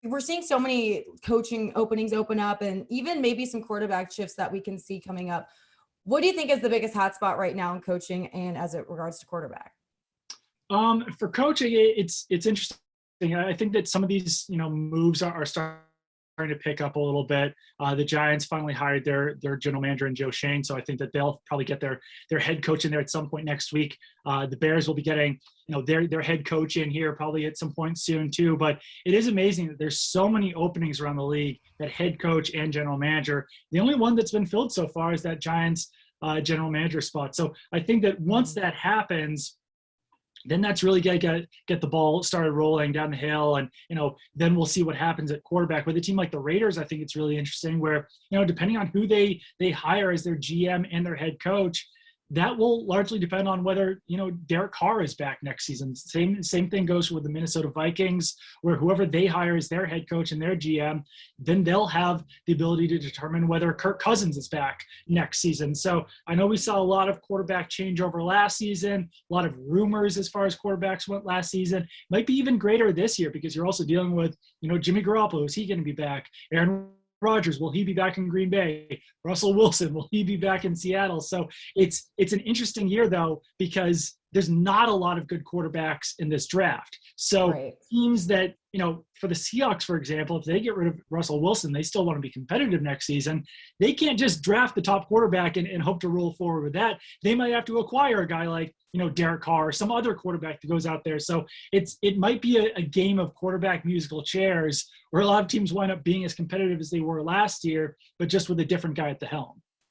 we're seeing so many coaching openings open up, and even maybe some quarterback shifts that we can see coming up. What do you think is the biggest hotspot right now in coaching and as it regards to quarterback? For coaching, it's interesting. I think that some of these moves are starting to pick up a little bit. The Giants finally hired their general manager in Joe Shane, so I think that they'll probably get their head coach in there at some point next week. The Bears will be getting their head coach in here probably at some point soon too. But it is amazing that there's so many openings around the league that head coach and general manager. The only one that's been filled so far is that Giants general manager spot. So I think that once that happens, then that's really going to get the ball started rolling down the hill. And, then we'll see what happens at quarterback. With a team like the Raiders, I think it's really interesting where, depending on who they hire as their GM and their head coach, that will largely depend on whether, Derek Carr is back next season. Same thing goes with the Minnesota Vikings, where whoever they hire as their head coach and their GM, then they'll have the ability to determine whether Kirk Cousins is back next season. So I know we saw a lot of quarterback changeover last season, a lot of rumors as far as quarterbacks went last season. Might be even greater this year because you're also dealing with, Jimmy Garoppolo. Is he going to be back? Aaron Rodgers, will he be back in Green Bay? Russell Wilson, will he be back in Seattle? So it's an interesting year, though, because there's not a lot of good quarterbacks in this draft. So teams that, for the Seahawks, for example, if they get rid of Russell Wilson, they still want to be competitive next season. They can't just draft the top quarterback and hope to roll forward with that. They might have to acquire a guy like, Derek Carr or some other quarterback that goes out there. So it might be a game of quarterback musical chairs where a lot of teams wind up being as competitive as they were last year, but just with a different guy at the helm.